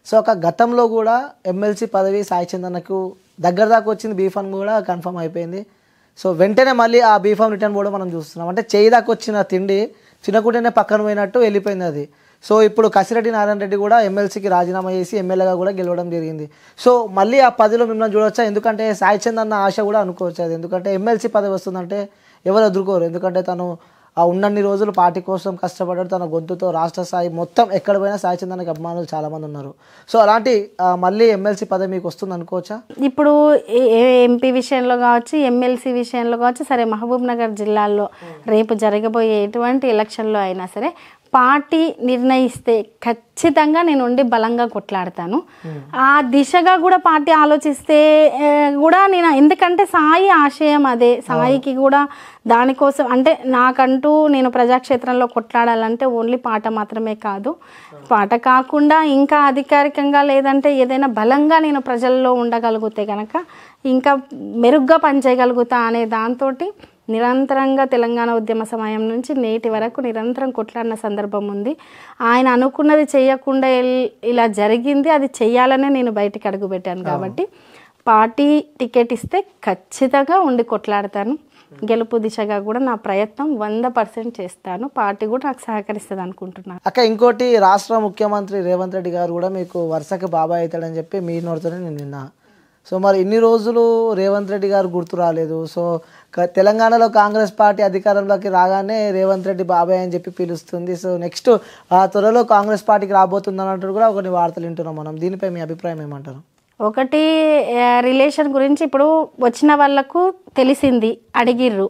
So ఒక గతంలో కూడా ఎమ్మెల్సీ పదవి సాయి చందన్నకు దగ్గర దాకా వచ్చింది, బీఫామ్ కూడా కన్ఫర్మ్ అయిపోయింది. సో వెంటనే మళ్ళీ ఆ బీఫామ్ రిటర్న్ కూడా మనం చూస్తున్నాం. అంటే చేయి దాకా వచ్చిన తిండి తినకుండానే పక్కన పోయినట్టు వెళ్ళిపోయింది అది. సో ఇప్పుడు కసిరెడ్డి నారాయణ రెడ్డి కూడా ఎమ్మెల్సీకి రాజీనామా చేసి ఎమ్మెల్యేగా కూడా గెలవడం జరిగింది. సో మళ్ళీ ఆ పదవిలో మిమ్మల్ని చూడవచ్చా? ఎందుకంటే సాయి చందన్న ఆశ కూడా అనుకోవచ్చు అది. ఎందుకంటే ఎమ్మెల్సీ పదవి వస్తుందంటే ఎవరు ఎదుర్కోరు. ఎందుకంటే తను ఆ ఉన్నన్ని రోజులు పార్టీ కోసం కష్టపడ్డాడు. తన గొంతుతో రాష్ట్ర స్థాయి మొత్తం ఎక్కడ పోయినా సాయి చందన్నకి అభిమానులు చాలామంది ఉన్నారు. సో అలాంటి మళ్ళీ ఎమ్మెల్సీ పదవి మీకు వస్తుంది అనుకోవచ్చా? ఇప్పుడు ఎంపీ విషయంలో కావచ్చు, ఎమ్మెల్సీ విషయంలో కావచ్చు, సరే మహబూబ్ నగర్ జిల్లాలో రేపు జరగబోయే ఎటువంటి ఎలక్షన్లో అయినా సరే పార్టీ నిర్ణయిస్తే ఖచ్చితంగా నేను ఉండి బలంగా కొట్లాడతాను. ఆ దిశగా కూడా పార్టీ ఆలోచిస్తే కూడా నేను, ఎందుకంటే సాయి ఆశయం అదే. సాయికి కూడా దానికోసం అంటే నాకంటూ నేను ప్రజాక్షేత్రంలో కొట్లాడాలంటే ఓన్లీ పాట మాత్రమే కాదు, పాట కాకుండా ఇంకా అధికారికంగా లేదంటే ఏదైనా బలంగా నేను ప్రజల్లో ఉండగలిగితే కనుక ఇంకా మెరుగ్గా పనిచేయగలుగుతా అనే దాంతో నిరంతరంగా తెలంగాణ ఉద్యమ సమయం నుంచి నేటి వరకు నిరంతరం కొట్లాడిన సందర్భం ఉంది. ఆయన అనుకున్నది చేయకుండా ఇలా జరిగింది, అది చెయ్యాలనే నేను బయటికి అడుగుపెట్టాను. కాబట్టి పార్టీ టికెట్ ఇస్తే ఖచ్చితంగా ఉండి కొట్లాడతాను. గెలుపు దిశగా కూడా నా ప్రయత్నం 100% చేస్తాను. పార్టీ కూడా నాకు సహకరిస్తుంది అనుకుంటున్నాను. అక్క ఇంకోటి, రాష్ట్ర ముఖ్యమంత్రి రేవంత్ రెడ్డి గారు కూడా మీకు వరుసకి బాబాయ్ అవుతాడని చెప్పి మీ నోటితోనే నేను విన్నా. సో మరి ఇన్ని రోజులు రేవంత్ రెడ్డి గారు గుర్తు రాలేదు. సో తెలంగాణలో కాంగ్రెస్ పార్టీ అధికారంలోకి రాగానే రేవంత్ రెడ్డి బాబాయ్ అని చెప్పి పిలుస్తుంది. సో నెక్స్ట్ త్వరలో కాంగ్రెస్ పార్టీకి రాబోతుంది అన్నట్టు కూడా కొన్ని వార్తలు వింటున్నాం మనం. దీనిపై మీ అభిప్రాయం ఏమంటారు? ఒకటి రిలేషన్ గురించి ఇప్పుడు వచ్చిన వాళ్ళకు తెలిసింది, అడిగిర్రు.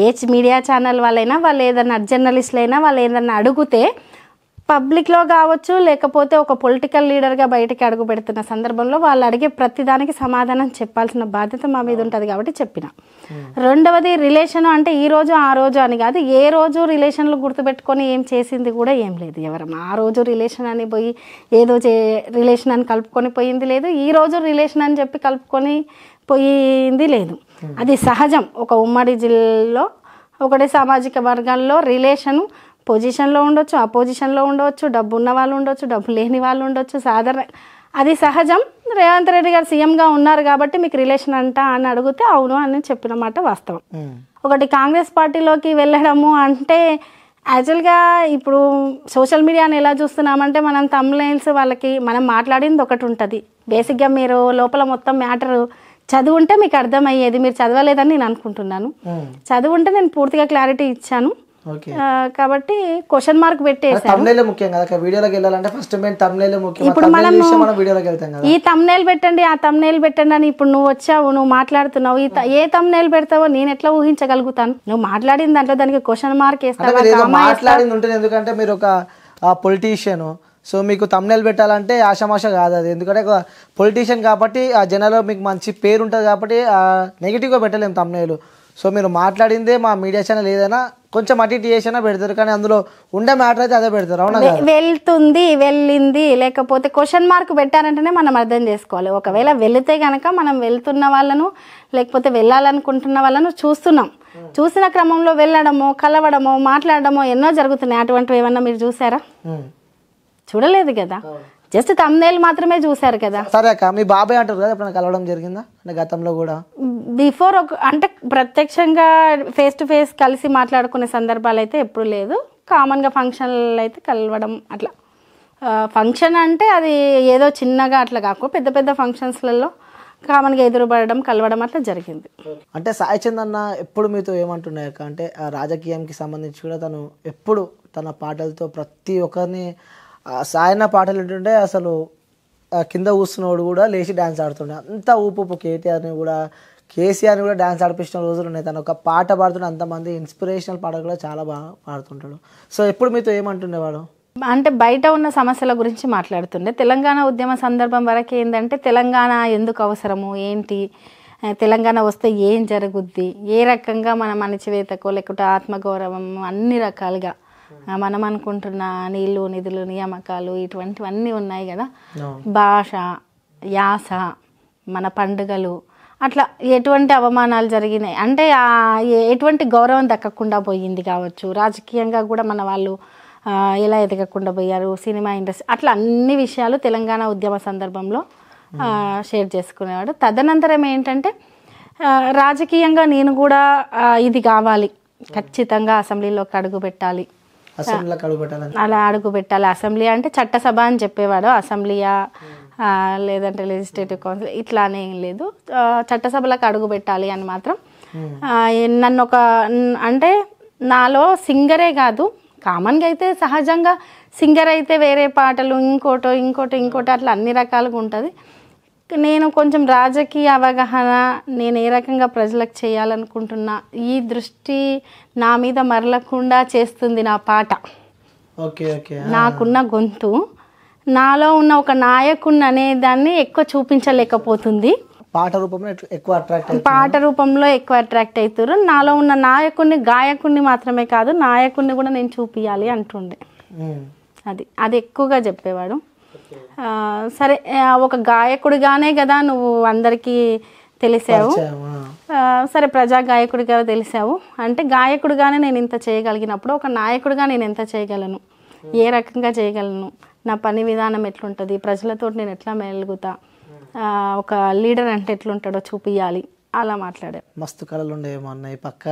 ఏ మీడియా ఛానల్ వాళ్ళైనా, వాళ్ళు ఏదన్నా జర్నలిస్టులు అయినా వాళ్ళు ఏదన్నా అడిగితే పబ్లిక్లో కావచ్చు, లేకపోతే ఒక పొలిటికల్ లీడర్గా బయటికి అడుగు పెడుతున్న సందర్భంలో వాళ్ళు అడిగే ప్రతిదానికి సమాధానం చెప్పాల్సిన బాధ్యత మా మీద ఉంటుంది కాబట్టి చెప్పిన. రెండవది రిలేషన్ అంటే ఈ రోజు ఆ రోజు అని కాదు, ఏ రోజు రిలేషన్లు గుర్తుపెట్టుకొని ఏం చేసింది కూడా ఏం లేదు. ఎవరం ఆ రోజు రిలేషన్ అని పోయి ఏదో రిలేషన్ అని కలుపుకొని పోయింది లేదు, ఈ రోజు రిలేషన్ అని చెప్పి కలుపుకొని పోయింది లేదు. అది సహజం. ఒక ఉమ్మడి జిల్లాలో ఒకటే సామాజిక వర్గాల్లో రిలేషను పొజిషన్లో ఉండొచ్చు, అపోజిషన్లో ఉండవచ్చు, డబ్బు ఉన్న వాళ్ళు ఉండొచ్చు, డబ్బు లేని వాళ్ళు ఉండొచ్చు, సాధారణ, అది సహజం. రేవంత్ రెడ్డి గారు సీఎంగా ఉన్నారు కాబట్టి మీకు రిలేషన్ అంట అని అడిగితే అవును అని చెప్పిన మాట వాస్తవం. ఒకటి కాంగ్రెస్ పార్టీలోకి వెళ్ళడము అంటే యాక్చువల్గా ఇప్పుడు సోషల్ మీడియాని ఎలా చూస్తున్నామంటే మనం థంబ్నెయిల్స్ వాళ్ళకి మనం మాట్లాడింది ఒకటి ఉంటుంది. బేసిక్గా మీరు లోపల మొత్తం మ్యాటర్ చదువుంటే మీకు అర్థమయ్యేది. మీరు చదవలేదని నేను అనుకుంటున్నాను. చదువుంటే నేను పూర్తిగా క్లారిటీ ఇచ్చాను. కాబట్టి క్వశ్చన్ మార్క్ పెట్టేసాను. ఇప్పుడు మనం ఈ థంబ్నెయిల్ పెట్టండి, ఆ థంబ్నెయిల్ పెట్టండి అని ఇప్పుడు నువ్వు వచ్చావు, నువ్వు మాట్లాడుతున్నావు, ఏ థంబ్నెయిల్ పెడతావో నేను ఎట్లా ఊహించగలుగుతాను? నువ్వు మాట్లాడిన దాంట్లో దానికి క్వశ్చన్ మార్క్ వేస్తావు. ఎందుకంటే మీరు ఒక పొలిటీషియన్, సో మీకు థంబ్నెయిల్ పెట్టాలంటే ఆషామాష కాదు అది. ఎందుకంటే పొలిటీషియన్ కాబట్టి ఆ జనాల్లో మీకు మంచి పేరు ఉంటుంది కాబట్టి నెగిటివ్గా పెట్టలేము థంబ్నెయిల్. సో మీరు మాట్లాడిందే మా మీడియా ఛానల్ ఏదైనా కొంచెం అటు ఇటు చేసినా పెడతారు, కానీ అందులో ఉండే మ్యాటర్ అయితే అదే పెడతారు. అవునా? వెళ్తుంది, వెళ్ళింది, లేకపోతే క్వశ్చన్ మార్క్ పెట్టారంటేనే మనం అర్థం చేసుకోవాలి. ఒకవేళ వెళితే కనుక మనం వెళ్తున్న వాళ్ళను లేకపోతే వెళ్ళాలనుకుంటున్న వాళ్ళను చూస్తున్నాం. చూసిన క్రమంలో వెళ్ళడమో, కలవడమో, మాట్లాడడమో ఎన్నో జరుగుతున్నాయి. అటువంటివి ఏమన్నా మీరు చూసారా? చూడలేదు కదా, జస్ట్ థంబ్నెయిల్ మాత్రమే చూసారు కదా. సరే అక్క, మీ బాబాయ్ అంటారు కదా, ఎప్పుడైనా కలవడం జరిగిందా? అంటే గతంలో కూడా బిఫోర్ అంటే ప్రత్యక్షంగా ఫేస్ టు ఫేస్ కలిసి మాట్లాడుకునే సందర్భాలు అయితే ఎప్పుడు లేదు. కామన్గా ఫంక్షన్లు అయితే కలవడం అట్లా. ఫంక్షన్ అంటే అది ఏదో చిన్నగా అట్లా కాకుండా పెద్ద పెద్ద ఫంక్షన్స్లలో కామన్గా ఎదురుపడడం, కలవడం అట్లా జరిగింది. అంటే సాయి చందన్న ఎప్పుడు మీతో ఏమంటున్నాయి అక్క అంటే రాజకీయానికి సంబంధించి కూడా తను ఎప్పుడు తన పాటలతో ప్రతి ఒక్కరిని, సాయన్న పాటలు ఏంటంటే అసలు కింద కూర్చున్నవాడు కూడా లేచి డ్యాన్స్ ఆడుతుండే, అంత ఊపు. కేటీఆర్ని కూడా, కేసీఆర్ని కూడా డ్యాన్స్ ఆడిపించిన రోజులు ఉన్నాయి. తను ఒక పాట పాడుతుంటే అంతమంది ఇన్స్పిరేషనల్ పాటలు కూడా చాలా బాగా పాడుతుంటాడు. సో ఎప్పుడు మీతో ఏమంటుండేవాడు? అంటే బయట ఉన్న సమస్యల గురించి మాట్లాడుతుండే. తెలంగాణ ఉద్యమ సందర్భం వరకు ఏంటంటే తెలంగాణ ఎందుకు అవసరము, ఏంటి, తెలంగాణ వస్తే ఏం జరుగుద్ది, ఏ రకంగా మనం అణచివేతకో లేకుంటే ఆత్మగౌరవం అన్ని రకాలుగా మనం అనుకుంటున్న నీళ్ళు, నిధులు, నియామకాలు ఇటువంటివన్నీ ఉన్నాయి కదా, భాష, యాస, మన పండుగలు, అట్లా ఎటువంటి అవమానాలు జరిగినాయి అంటే ఎటువంటి గౌరవం దక్కకుండా పోయింది కావచ్చు. రాజకీయంగా కూడా మన వాళ్ళు ఎలా ఎదగకుండా పోయారు, సినిమా ఇండస్ట్రీ, అట్లా అన్ని విషయాలు తెలంగాణ ఉద్యమ సందర్భంలో షేర్ చేసుకునేవాడు. తదనంతరం ఏంటంటే రాజకీయంగా నేను కూడా ఇది కావాలి, ఖచ్చితంగా అసెంబ్లీలోకి అడుగు పెట్టాలి, అలా అడుగు పెట్టాలి. అసెంబ్లీ అంటే చట్టసభ అని చెప్పేవాడు, అసెంబ్లీయా లేదంటే లెజిస్లేటివ్ కౌన్సిల్ ఇట్లా అనేం లేదు, చట్టసభలకు అడుగు పెట్టాలి అని మాత్రం. నన్ను అంటే నాలో సింగరే కాదు, కామన్గా అయితే సహజంగా సింగర్ అయితే వేరే పాటలు ఇంకోటి అట్లా అన్ని రకాలుగా ఉంటుంది. నేను కొంచెం రాజకీయ అవగాహన, నేను ఏ రకంగా ప్రజలకు చేయాలనుకుంటున్నా, ఈ దృష్టి నా మీద మరలకుండా చేస్తుంది నా పాట. నాకున్న గొంతు, నాలో ఉన్న ఒక నాయకుడిని అనే దాన్ని ఎక్కువ చూపించలేకపోతుంది. పాట రూపంలో ఎక్కువ అట్రాక్ట్ అవుతారు. నాలో ఉన్న నాయకుడిని, గాయకుడిని మాత్రమే కాదు, నాయకుడిని కూడా నేను చూపించాలి అంటుండే. అది ఎక్కువగా చెప్పేవాడు. సరే, ఒక గాయకుడిగానే కదా నువ్వు అందరికీ తెలిసావు, సరే ప్రజా గాయకుడిగా తెలిసావు అంటే గాయకుడిగానే నేను ఇంత చేయగలిగినప్పుడు ఒక నాయకుడిగా నేను ఎంత చేయగలను, ఏ రకంగా చేయగలను, నా పని విధానం ఎట్లుంటుంది, ప్రజలతో నేను ఎట్లా మెలుగుతా, ఒక లీడర్ అంటే ఎట్లుంటాడో చూపించాలి, అలా మాట్లాడాడు. మస్తు కళలు ఉండేమో అన్న, ఈ పక్క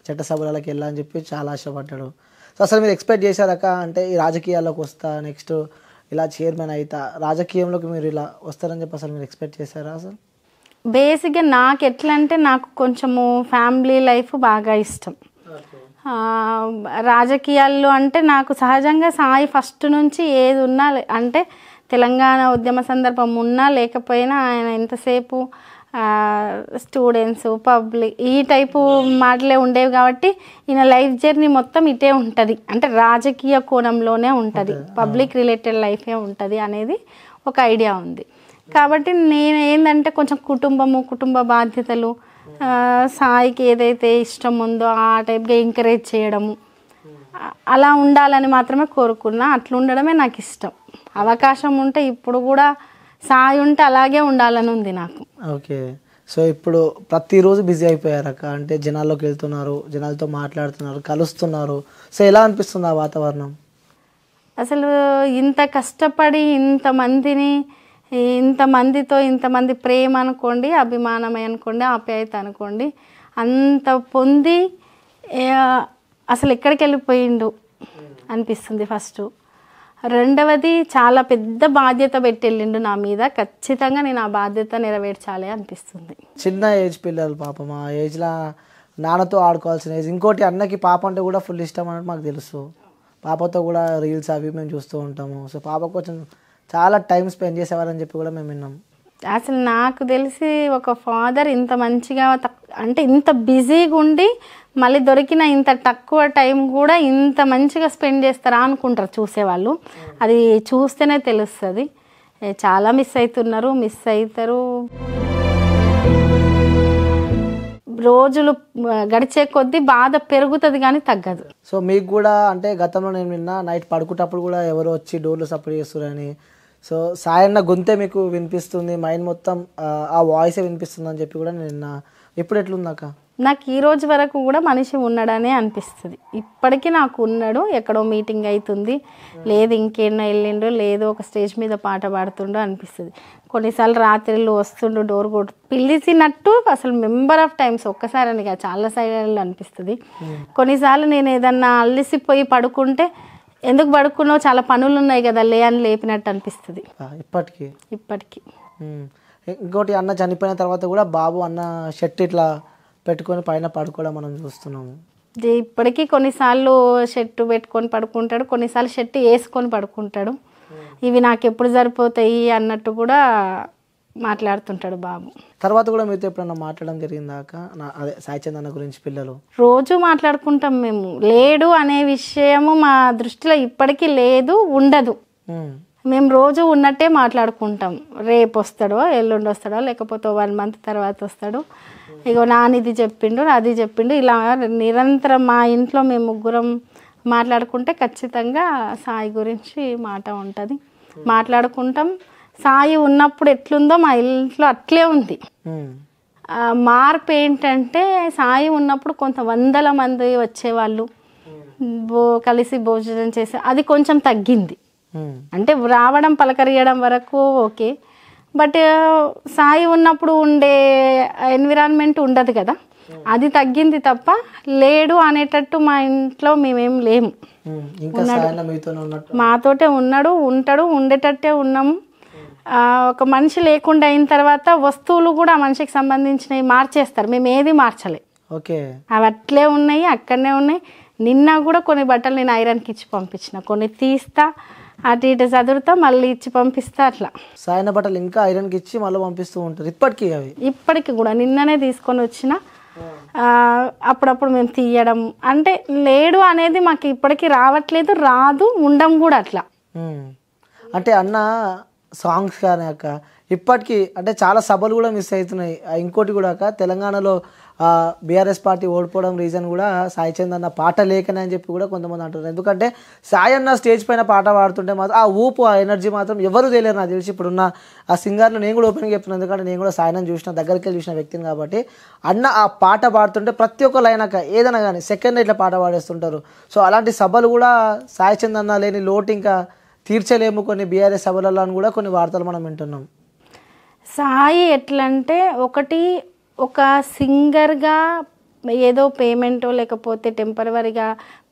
చట్టసభలకు వెళ్ళాలని చెప్పి చాలా ఆశపడ్డాడు. సో అసలు మీరు ఎక్స్పెక్ట్ చేశారక అంటే ఈ రాజకీయాల్లోకి వస్తా, నెక్స్ట్ ఇలా చైర్మన్ అవుతా, రాజకీయంలోకి మీరు ఇలా వస్తారని చెప్పి అసలు మీరు ఎక్స్పెక్ట్ చేశారా? అసలు బేసిక్గా నాకు ఎట్లా అంటే నాకు కొంచెము ఫ్యామిలీ లైఫ్ బాగా ఇష్టం. రాజకీయాల్లో అంటే నాకు సహజంగా సాయి ఫస్ట్ నుంచి ఏది ఉన్నా అంటే తెలంగాణ ఉద్యమ సందర్భం ఉన్నా లేకపోయినా ఆయన ఎంతసేపు స్టూడెంట్స్, పబ్లిక్ ఈ టైపు మాటలే ఉండేవి కాబట్టి ఈయన లైఫ్ జర్నీ మొత్తం ఇటే ఉంటుంది, అంటే రాజకీయ కోణంలోనే ఉంటుంది, పబ్లిక్ రిలేటెడ్ లైఫే ఉంటుంది అనేది ఒక ఐడియా ఉంది. కాబట్టి నేను ఏంటంటే కొంచెం కుటుంబ బాధ్యతలు, సాయికి ఏదైతే ఇష్టం ఉందో ఆ టైప్గా ఎంకరేజ్ చేయడము, అలా ఉండాలని మాత్రమే కోరుకున్నా. అట్లా ఉండడమే నాకు ఇష్టం. అవకాశం ఉంటే ఇప్పుడు కూడా సాయి ఉంటే అలాగే ఉండాలని ఉంది నాకు. ఓకే, సో ఇప్పుడు ప్రతిరోజు బిజీ అయిపోయారక్క, అంటే జనాల్లోకి వెళ్తున్నారు, జనాలతో మాట్లాడుతున్నారు, కలుస్తున్నారు. సో ఎలా అనిపిస్తుంది ఆ వాతావరణం? అసలు ఇంత కష్టపడి ఇంతమంది ప్రేమ అనుకోండి, అభిమానమే అనుకోండి, ఆప్యాయత అనుకోండి, అంత పొంది అసలు ఎక్కడికి వెళ్ళిపోయిండు అనిపిస్తుంది ఫస్ట్. రెండవది చాలా పెద్ద బాధ్యత పెట్టి వెళ్ళిండు నా మీద, ఖచ్చితంగా నేను ఆ బాధ్యత నెరవేర్చాలి అనిపిస్తుంది. చిన్న ఏజ్ పిల్లలు పాపం, ఆ ఏజ్లో నాన్నతో ఆడుకోవాల్సిన ఏజ్. ఇంకోటి అన్నకి పాప అంటే కూడా ఫుల్ ఇష్టం అన్నట్టు మాకు తెలుసు, పాపతో కూడా రీల్స్ అవి మేము చూస్తూ ఉంటాము. సో పాప కొంచెం చాలా టైం స్పెండ్ చేసేవారని చెప్పి కూడా మేము విన్నాం. అసలు నాకు తెలిసి ఒక ఫాదర్ ఇంత మంచిగా అంటే ఇంత బిజీగా ఉండి మళ్ళీ దొరికిన ఇంత తక్కువ టైం కూడా ఇంత మంచిగా స్పెండ్ చేస్తారా అనుకుంటారు చూసేవాళ్ళు. అది చూస్తేనే తెలుస్తుంది. చాలా మిస్ అవుతారు. రోజులు గడిచే కొద్దీ బాధ పెరుగుతుంది కానీ తగ్గదు. సో మీకు కూడా అంటే గతంలో నేను విన్నా నైట్ పడుకునేటప్పుడు కూడా ఎవరో వచ్చి డోర్లు సపోర్ట్ చేస్తున్నారని. సో సాయన్న గొంతే మీకు వినిపిస్తుంది, మైండ్ మొత్తం ఆ వాయిసే వినిపిస్తుంది అని చెప్పి కూడా నేను ఇప్పుడు ఎట్లుందాక నాకు ఈ రోజు వరకు కూడా మనిషి ఉన్నాడనే అనిపిస్తుంది. ఇప్పటికీ నాకు ఉన్నాడు, ఎక్కడో మీటింగ్ అవుతుంది, లేదు ఇంకేనా వెళ్ళిండు, లేదు ఒక స్టేజ్ మీద పాట పాడుతుండో అనిపిస్తుంది. కొన్నిసార్లు రాత్రిళ్ళు వస్తుండు, డోర్ కొట్టు పిలిచినట్టు అసలు మెంబర్ ఆఫ్ టైమ్స్, ఒక్కసారి అని కాదు చాలా సార్లు అనిపిస్తుంది. కొన్నిసార్లు నేను ఏదన్నా అల్లిసిపోయి పడుకుంటే ఎందుకు పడుకున్నావు, చాలా పనులు ఉన్నాయి కదా లే అని లేపినట్టు అనిపిస్తుంది ఇప్పటికీ. ఇంకోటి అన్న చనిపోయిన తర్వాత కూడా బాబు అన్న షర్ట్ ఇట్లా పెట్టుకొని పైన పడుకోవడం మనం చూస్తున్నాము. ఇప్పటికీ కొన్నిసార్లు షర్టు పెట్టుకొని పడుకుంటాడు, కొన్నిసార్లు షర్టు వేసుకొని పడుకుంటాడు. ఇవి నాకు ఎప్పుడు సరిపోతాయి అన్నట్టు కూడా మాట్లాడుతుంటాడు బాబు. తర్వాత కూడా మీతో ఎప్పుడన్నా మాట్లాడడం జరిగిందాక అదే సాయి చంద్ గురించి? పిల్లలు రోజు మాట్లాడుకుంటాం మేము. లేడు అనే విషయము మా దృష్టిలో ఇప్పటికీ లేదు, ఉండదు. మేము రోజు ఉన్నట్టే మాట్లాడుకుంటాం. రేపు వస్తాడో ఎల్లుండి వస్తాడో లేకపోతే 1 month తర్వాత వస్తాడు, ఇగో నానిది చెప్పిండు అది చెప్పిండు, ఇలా నిరంతరం మా ఇంట్లో మేము ముగ్గురం మాట్లాడుకుంటే ఖచ్చితంగా సాయి గురించి మాట ఉంటుంది, మాట్లాడుకుంటాం. సాయి ఉన్నప్పుడు ఎట్లుందో మా ఇంట్లో అట్లే ఉంది. మార్పు ఏంటంటే సాయి ఉన్నప్పుడు కొంత 100 మంది వచ్చేవాళ్ళు, కలిసి భోజనం చేసి అది కొంచెం తగ్గింది. అంటే రావడం పలకరియడం వరకు ఓకే, బట్ సాయి ఉన్నప్పుడు ఉండే ఎన్విరాన్మెంట్ ఉండదు కదా, అది తగ్గింది తప్ప లేడు అనేటట్టు మా ఇంట్లో మేమేం లేము. మాతోటే ఉన్నాడు, ఉంటాడు, ఉండేటట్టే ఉన్నాము. ఒక మనిషి లేకుండా అయిన తర్వాత వస్తువులు కూడా మనిషికి సంబంధించినవి మార్చేస్తారు, మేము ఏది మార్చలే. ఓకే, అవి అట్లే ఉన్నాయి, అక్కడనే ఉన్నాయి. నిన్న కూడా కొన్ని బట్టలు నేను ఐరన్కి ఇచ్చి పంపించిన, కొన్ని తీస్తా అటు ఇటు చదువుతా మళ్ళీ ఇచ్చి పంపిస్తా. అట్లా సాయన బట్టలు ఇంకా ఐరన్కి ఇచ్చి మళ్ళీ పంపిస్తూ ఉంటారు ఇప్పటికీ. అవి ఇప్పటికి కూడా నిన్ననే తీసుకొని వచ్చిన. అప్పుడప్పుడు మేము తీయడం అంటే లేడు అనేది మాకు ఇప్పటికీ రావట్లేదు, రాదు, ఉండం కూడా అట్లా. అంటే అన్న సాంగ్స్ కానీ అక్క ఇప్పటికీ అంటే చాలా సభలు కూడా మిస్ అవుతున్నాయి. ఇంకోటి కూడా అక్క, తెలంగాణలో బీఆర్ఎస్ పార్టీ ఓడిపోవడం రీజన్ కూడా సాయి చంద్ అన్న పాట లేకనే అని చెప్పి కూడా కొంతమంది అంటున్నారు. ఎందుకంటే సాయి అన్న స్టేజ్ పైన పాట పాడుతుంటే మాత్రం ఆ ఊపు, ఆ ఎనర్జీ మాత్రం ఎవరు తెలియరు నాకు తెలిసి. ఇప్పుడున్న ఆ సింగర్లు నేను కూడా ఓపెన్గా చెప్తున్నాను, ఎందుకంటే నేను కూడా సాయిని చూసిన, దగ్గరికి వెళ్ళి చూసిన వ్యక్తిని కాబట్టి. అన్న ఆ పాట పాడుతుంటే ప్రతి ఒక్క లైన్ అక్క ఏదైనా కానీ సెకండ్ ఇట్లా పాట పాడేస్తుంటారు. సో అలాంటి సభలు కూడా సాయి చంద్ అన్న లేని లోటు ఇంకా తీర్చలేము కొన్ని బీఆర్ఎస్ సభలలో అని కూడా కొన్ని వార్తలు మనం వింటున్నాం. సాయి ఎట్లంటే ఒకటి ఒక సింగర్గా ఏదో పేమెంటో లేకపోతే టెంపరవరీగా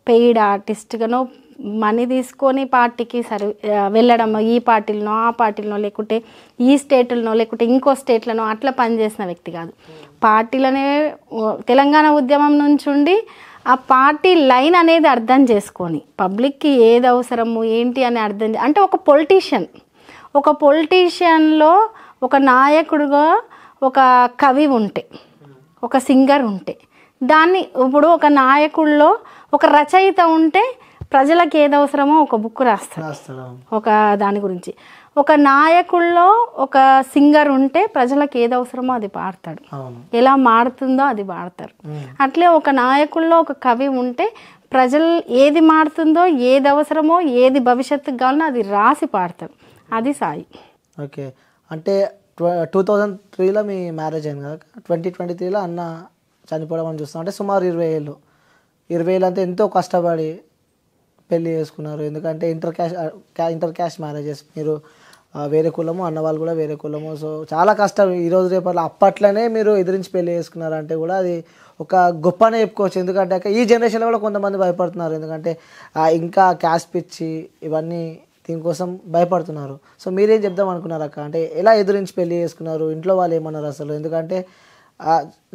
పెయిడ్ ఆర్టిస్ట్గానో మనీ తీసుకొని పార్టీకి వెళ్ళడం, ఈ పార్టీలనో ఆ పార్టీలనో లేకుంటే ఈ స్టేట్లనో లేకుంటే ఇంకో స్టేట్లనో అట్లా పనిచేసిన వ్యక్తి కాదు. పార్టీలనే తెలంగాణ ఉద్యమం నుంచి ఉండి ఆ పార్టీ లైన్ అనేది అర్థం చేసుకొని పబ్లిక్కి ఏది అవసరము ఏంటి అని అర్థం అంటే ఒక పొలిటీషియన్లో ఒక నాయకుడుగా ఒక కవి ఉంటే, ఒక సింగర్ ఉంటే, దాన్ని ఇప్పుడు ఒక నాయకుల్లో ఒక రచయిత ఉంటే ప్రజలకు ఏది అవసరమో ఒక బుక్ రాస్తాడు ఒక దాని గురించి. ఒక నాయకుల్లో ఒక సింగర్ ఉంటే ప్రజలకు ఏది అవసరమో అది పాడతాడు, ఎలా మారుతుందో అది పాడతారు. అట్లే ఒక నాయకుల్లో ఒక కవి ఉంటే ప్రజలు ఏది మారుతుందో, ఏది అవసరమో, ఏది భవిష్యత్తుకు కావాలనో అది రాసి పాడతారు. అది సాయి. ఓకే, అంటే 2003లో మీ మ్యారేజ్ అయింది కదా, 2023లో అన్న చనిపోవడం అని చూస్తాం. అంటే సుమారు 20 ఏళ్ళు అంటే ఎంతో కష్టపడి పెళ్ళి చేసుకున్నారు. ఎందుకంటే ఇంటర్ క్యాస్ట్ మ్యారేజెస్, మీరు వేరే కులము, అన్న వాళ్ళు కూడా వేరే కులము. సో చాలా కష్టం. ఈరోజు రేపట్లో అప్పట్లోనే మీరు ఎదిరించి పెళ్ళి చేసుకున్నారంటే కూడా అది ఒక గొప్పనే చెప్పుకోవచ్చు. ఎందుకంటే ఈ జనరేషన్లో కూడా కొంతమంది భయపడుతున్నారు, ఎందుకంటే ఇంకా క్యాస్ట్ పిచ్చి ఇవన్నీ దీనికోసం భయపడుతున్నారు. సో మీరేం చెప్దాం అనుకున్నారు అక్క? అంటే ఎలా ఎదురించి పెళ్ళి చేసుకున్నారు, ఇంట్లో వాళ్ళు ఏమన్నారు అసలు? ఎందుకంటే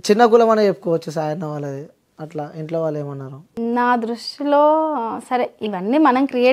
చిన్న కులం అనే చెప్పుకోవచ్చు సాయన్న వాళ్ళది, అట్లా ఇంట్లో వాళ్ళు ఏమన్నారు? నా దృష్టిలో సరే ఇవన్నీ మనం క్రియేట్